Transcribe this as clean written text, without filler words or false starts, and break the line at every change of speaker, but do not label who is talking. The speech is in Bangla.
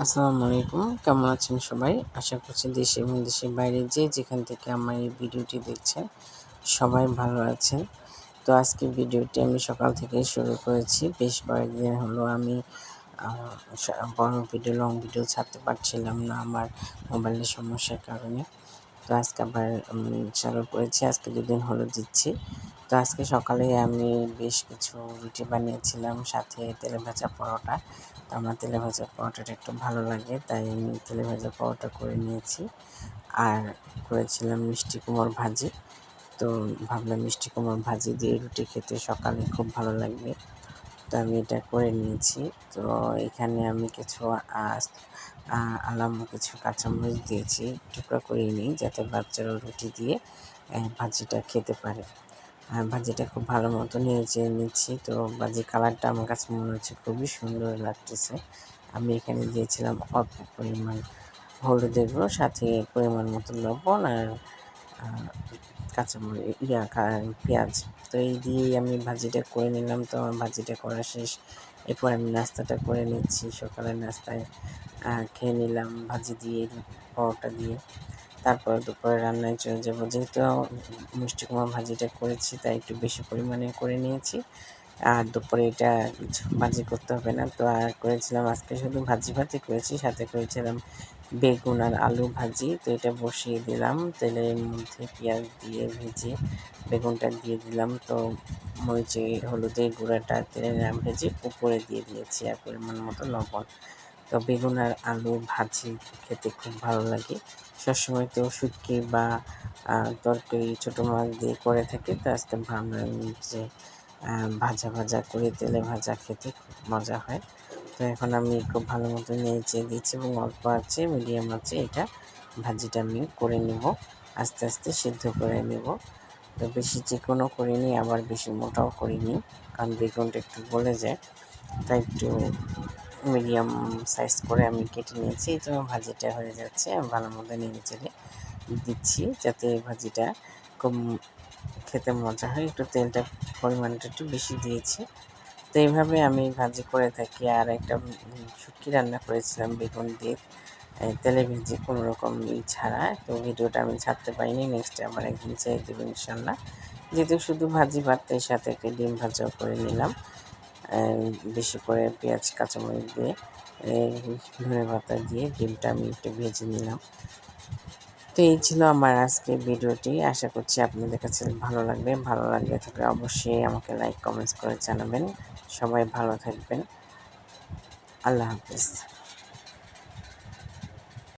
আসসালামু আলাইকুম, কেমন আছেন সবাই? আশা করছি দেশে এবং দেশের বাইরে যেখান থেকে আমার এই ভিডিওটি দেখছেন সবাই ভালো আছেন। তো আজকে ভিডিওটি আমি সকাল থেকে শুরু করেছি। বেশ কয়েকদিন হলো আমি বড় ভিডিও, লং ভিডিও ছাড়তে পারছিলাম না আমার মোবাইলের সমস্যার কারণে। তো আজকে আবার চালু করেছি, আজকে 2 দিন হলো দিচ্ছি। তো আজকে সকালে আমি বেশ কিছু রুটি বানিয়েছিলাম, সাথে তেলে ভাজা পরোটা। তো আমার তেলে ভাজা পরোটাটা একটু ভালো লাগে, তাই আমি তেলে ভাজা পরোটা করে নিয়েছি। আর করেছিলাম মিষ্টি কুমড়োর ভাজি। তো ভাবলাম মিষ্টি কুমড়োর ভাজি দিয়ে রুটি খেতে সকালে খুব ভালো লাগবে, তো আমি এটা করে নিয়েছি। তো এখানে আমি কিছু আলাম, কিছু কাঁচামরিচ দিয়েছি, টুকরা করে নিই যাতে বাচ্চারা রুটি দিয়ে ভাজিটা খেতে পারে। আর ভাজিটা খুব ভালো মতো নেড়ে নিচ্ছি। তো ভাজি কালারটা আমার কাছে মনে হচ্ছে খুবই সুন্দর লাগতেছে। আমি এখানে দিয়েছিলাম অল্প পরিমাণ হলুদের গুঁড়ো, সাথে পরিমাণ মতো লবণ আর কাঁচামরিচ পেঁয়াজ। তো এই দিয়েই আমি ভাজিটা করে নিলাম। তো আমার ভাজিটা করা শেষ। এরপর আমি নাস্তাটা করে নিচ্ছি। সকালের নাস্তায় খেয়ে নিলাম ভাজি দিয়ে, পরোটা দিয়ে। তারপর দুপুরে রান্নায় চলে যাবো। যেহেতু মিষ্টি কুমড়া ভাজিটা করেছি তাই একটু বেশি পরিমাণে করে নিয়েছি। আর দুপুরে এটা কিছু ভাজি করতে হবে না। তো আর করেছিলাম আজকে শুধু ভাজি করেছি, সাথে করেছিলাম বেগুন আর আলু ভাজি। তো এটা বসিয়ে দিলাম তেলের মধ্যে, পেঁয়াজ দিয়ে ভেজে বেগুনটা দিয়ে দিলাম। তো মরিচে হলুদের গুঁড়াটা তেলে না ভেজে উপরে দিয়ে দিয়েছি, আর পরিমাণ মতো লবণ। তো বেগুন আর আলু ভাজি খেতে খুব ভালো লাগে। সবসময় তো শুটকি বা তরকারি ছোটো মাছ দিয়ে করে থাকি, তো আজকে ভাবলাম যে ভাজা করে তেলে ভাজা খেতে খুব মজা হয়। তো এখন আমি খুব ভালো মতো নেড়ে দিচ্ছি এবং অল্প আছে, মিডিয়াম আছে, এটা ভাজিটা আমি করে নেব, আস্তে আস্তে সিদ্ধ করে নেব। তো বেশি চিকনও করিনি, আবার বেশি মোটাও করিনি, কারণ বেগুনটা একটু গলে যায়, তাই একটু মিডিয়াম সাইজ করে আমি কেটে নিয়েছি। তো ভাজিটা হয়ে যাচ্ছে, আমি ভালো মতো নেড়ে দিচ্ছি যাতে ভাজিটা খুব খেতে মজা হয়। একটু তেলটা পরিমাণটা একটু বেশি দিয়েছি। তো এইভাবে আমি ভাজি করে থাকি। আর একটা শুটকি রান্না করেছিলাম বেগুন দিয়ে, তেলে ভেজে কোনো রকম ছাড়া। তো ভিডিওটা আমি ছাড়তে পারিনি, নেক্সট আবার একদিন ছেড়ে দেবো ইনশাল্লাহ। যেহেতু শুধু ভাজি ভাত, তাই সাথে একটা ডিম ভাজাও করে নিলাম, বেশি করে পেঁয়াজ কাঁচামরিচ দিয়ে, ধনেপাতা দিয়ে ডিমটা আমি একটু ভেজে নিলাম। তো এই ছিল আমার আজকের ভিডিওটি। আশা করছি আপনাদের কাছে ভালো লাগবে। ভালো লাগলে থাকলে অবশ্যই আমাকে লাইক কমেন্টস করে জানাবেন। সবাই ভালো থাকবেন। আল্লাহ হাফেজ।